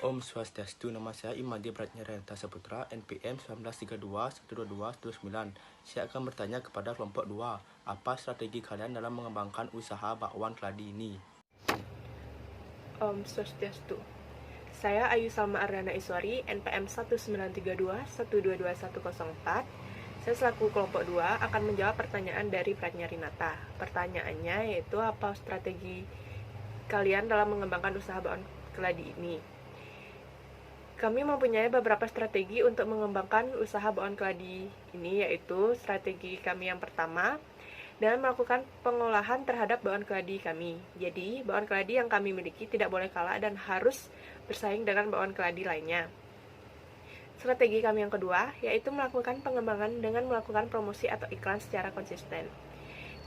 Om Swastiastu, nama saya Imadi Pratnya Renata Saputra, NPM 1932-122-129. Saya akan bertanya kepada kelompok 2, apa strategi kalian dalam mengembangkan usaha bakwan keladi ini? Om Swastiastu. Saya Ayu Salma Ardana Iswari, NPM 1932-122-104. Saya selaku kelompok 2 akan menjawab pertanyaan dari Pratnya Renata. Pertanyaannya yaitu apa strategi kalian dalam mengembangkan usaha bakwan keladi ini? Kami mempunyai beberapa strategi untuk mengembangkan usaha bakwan keladi ini, yaitu strategi kami yang pertama dan melakukan pengolahan terhadap bakwan keladi kami. Jadi, bakwan keladi yang kami miliki tidak boleh kalah dan harus bersaing dengan bakwan keladi lainnya. Strategi kami yang kedua yaitu melakukan pengembangan dengan melakukan promosi atau iklan secara konsisten.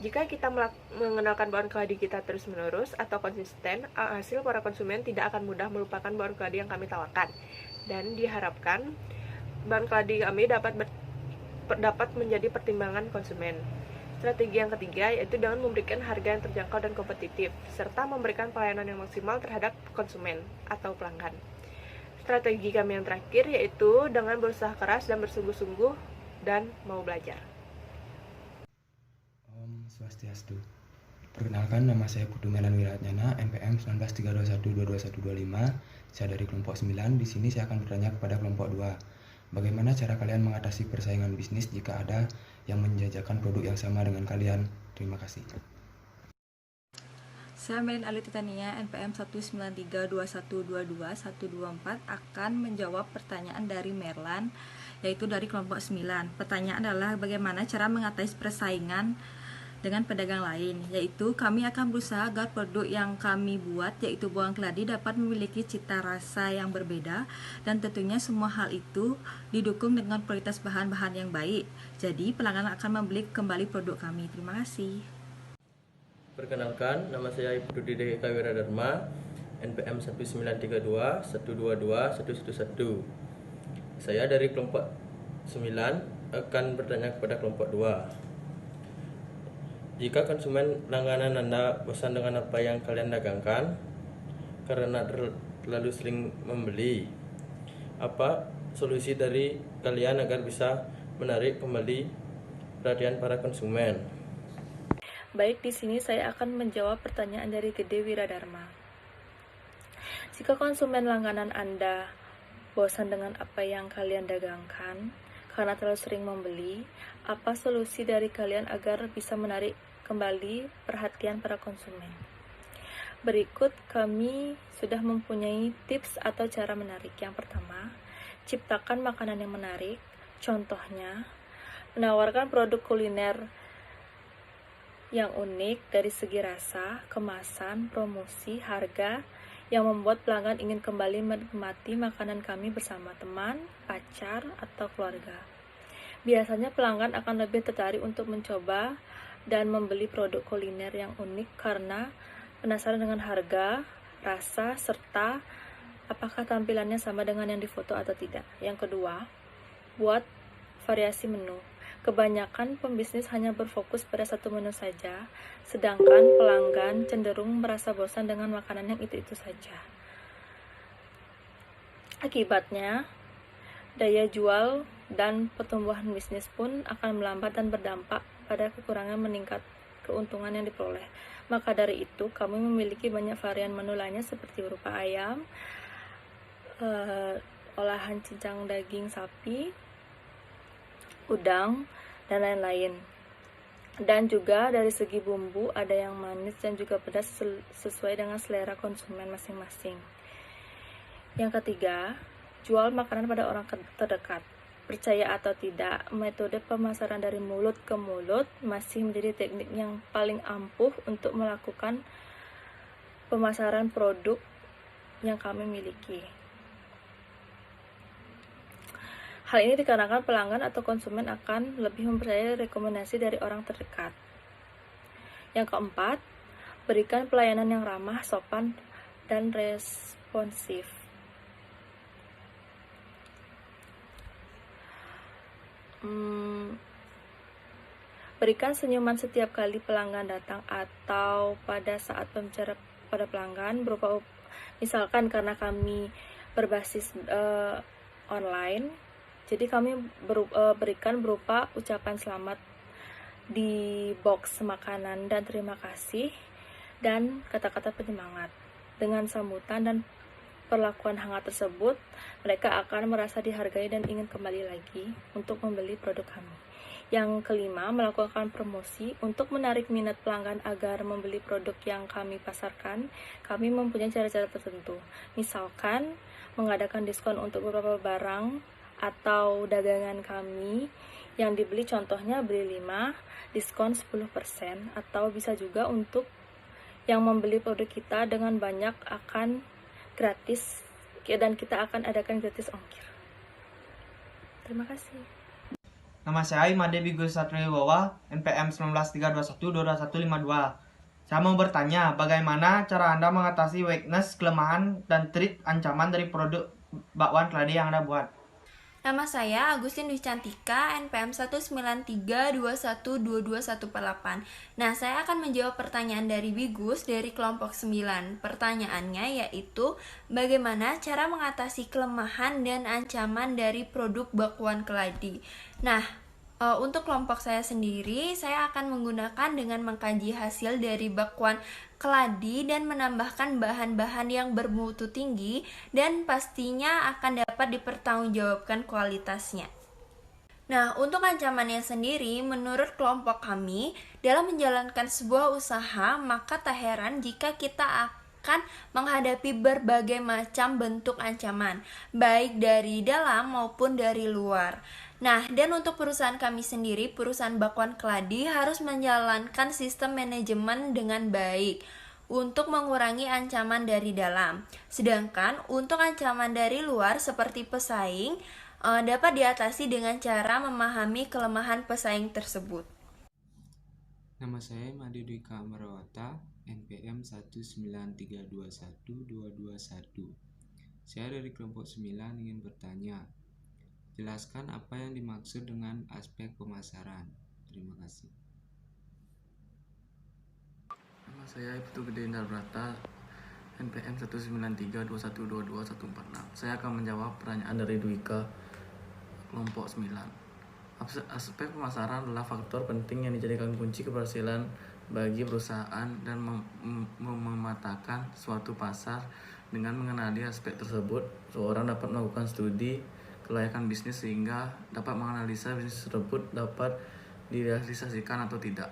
Jika kita mengenalkan bakwan keladi kita terus-menerus atau konsisten, hasil para konsumen tidak akan mudah melupakan bakwan keladi yang kami tawarkan. Dan diharapkan bakwan keladi kami dapat menjadi pertimbangan konsumen. Strategi yang ketiga yaitu dengan memberikan harga yang terjangkau dan kompetitif, serta memberikan pelayanan yang maksimal terhadap konsumen atau pelanggan. Strategi kami yang terakhir yaitu dengan berusaha keras dan bersungguh-sungguh dan mau belajar. Om Swastiastu. Perkenalkan, nama saya Putu Melan Wiratnyana, NPM 1932-122-125. Saya dari kelompok 9. Di sini saya akan bertanya kepada kelompok 2. Bagaimana cara kalian mengatasi persaingan bisnis jika ada yang menjajakan produk yang sama dengan kalian? Terima kasih. Saya Melin Ali Titania, NPM 1932122-124 akan menjawab pertanyaan dari Merlan, yaitu dari kelompok 9. Pertanyaan adalah bagaimana cara mengatasi persaingan dengan pedagang lain, yaitu kami akan berusaha agar produk yang kami buat, yaitu bakwan keladi, dapat memiliki cita rasa yang berbeda, dan tentunya semua hal itu didukung dengan kualitas bahan-bahan yang baik. Jadi pelanggan akan membeli kembali produk kami. Terima kasih. Perkenalkan, nama saya Ibtu Dede Eka Wiradharma, NPM 1932-122-111. Saya dari kelompok 9 akan bertanya kepada kelompok 2. Jika konsumen langganan Anda bosan dengan apa yang kalian dagangkan karena terlalu sering membeli, apa solusi dari kalian agar bisa menarik kembali perhatian para konsumen? Baik, di sini saya akan menjawab pertanyaan dari Gede Wiradharma. Jika konsumen langganan Anda bosan dengan apa yang kalian dagangkan karena terlalu sering membeli, apa solusi dari kalian agar bisa menarik kembali perhatian para konsumen? Berikut kami sudah mempunyai tips atau cara menarik. Yang pertama, ciptakan makanan yang menarik. Contohnya, menawarkan produk kuliner yang unik dari segi rasa, kemasan, promosi, harga yang membuat pelanggan ingin kembali menikmati makanan kami bersama teman, pacar, atau keluarga. Biasanya pelanggan akan lebih tertarik untuk mencoba dan membeli produk kuliner yang unik karena penasaran dengan harga, rasa, serta apakah tampilannya sama dengan yang difoto atau tidak. Yang kedua, buat variasi menu. Kebanyakan pembisnis hanya berfokus pada satu menu saja, sedangkan pelanggan cenderung merasa bosan dengan makanan yang itu-itu saja. Akibatnya, daya jual dan pertumbuhan bisnis pun akan melambat dan berdampak pada kekurangan meningkat keuntungan yang diperoleh. Maka dari itu, kami memiliki banyak varian menu lainnya seperti berupa ayam, olahan cincang daging sapi, udang, dan lain-lain. Dan juga dari segi bumbu ada yang manis dan juga pedas sesuai dengan selera konsumen masing-masing. Yang ketiga, jual makanan pada orang terdekat. Percaya atau tidak, metode pemasaran dari mulut ke mulut masih menjadi teknik yang paling ampuh untuk melakukan pemasaran produk yang kami miliki. Hal ini dikarenakan pelanggan atau konsumen akan lebih mempercayai rekomendasi dari orang terdekat. Yang keempat, berikan pelayanan yang ramah, sopan, dan responsif. Berikan senyuman setiap kali pelanggan datang atau pada saat pembicara pada pelanggan, berupa misalkan karena kami berbasis online. Jadi kami berikan berupa ucapan selamat di box makanan dan terima kasih dan kata-kata penyemangat. Dengan sambutan dan perlakuan hangat tersebut, mereka akan merasa dihargai dan ingin kembali lagi untuk membeli produk kami. Yang kelima, melakukan promosi untuk menarik minat pelanggan agar membeli produk yang kami pasarkan. Kami mempunyai cara-cara tertentu. Misalkan, mengadakan diskon untuk beberapa barang atau dagangan kami yang dibeli, contohnya beli 5, diskon 10%, atau bisa juga untuk yang membeli produk kita dengan banyak akan gratis, dan kita akan adakan gratis ongkir. Terima kasih. Nama saya Imade Bigus Satriwibawa, NPM 1932122152. Saya mau bertanya, bagaimana cara Anda mengatasi weakness, kelemahan, dan trik ancaman dari produk bakwan keladi yang Anda buat? Nama saya Agustin Dwi Cantika, NPM 193212218. Nah, saya akan menjawab pertanyaan dari Bigus dari kelompok 9. Pertanyaannya yaitu, bagaimana cara mengatasi kelemahan dan ancaman dari produk bakwan keladi? Nah, untuk kelompok saya sendiri, saya akan menggunakan dengan mengkaji hasil dari bakwan keladi dan menambahkan bahan-bahan yang bermutu tinggi dan pastinya akan dapat dipertanggungjawabkan kualitasnya. Nah, untuk ancamannya sendiri, menurut kelompok kami, dalam menjalankan sebuah usaha, maka tak heran jika kita akan menghadapi berbagai macam bentuk ancaman, baik dari dalam maupun dari luar. Nah, dan untuk perusahaan kami sendiri, perusahaan bakwan keladi harus menjalankan sistem manajemen dengan baik untuk mengurangi ancaman dari dalam. Sedangkan untuk ancaman dari luar seperti pesaing dapat diatasi dengan cara memahami kelemahan pesaing tersebut. Nama saya Madi Dwika Amarawata, NPM 193212221. Saya dari kelompok 9 ingin bertanya, jelaskan apa yang dimaksud dengan aspek pemasaran. Terima kasih. Nama saya Ibtu Gede Indarbrata, NPM 19321222146. Saya akan menjawab pertanyaan dari Dwika, kelompok 9. Aspek pemasaran adalah faktor penting yang dijadikan kunci keberhasilan bagi perusahaan dan memetakan suatu pasar. Dengan mengenali aspek tersebut, seorang dapat melakukan studi kelayakan bisnis sehingga dapat menganalisa bisnis tersebut dapat direalisasikan atau tidak.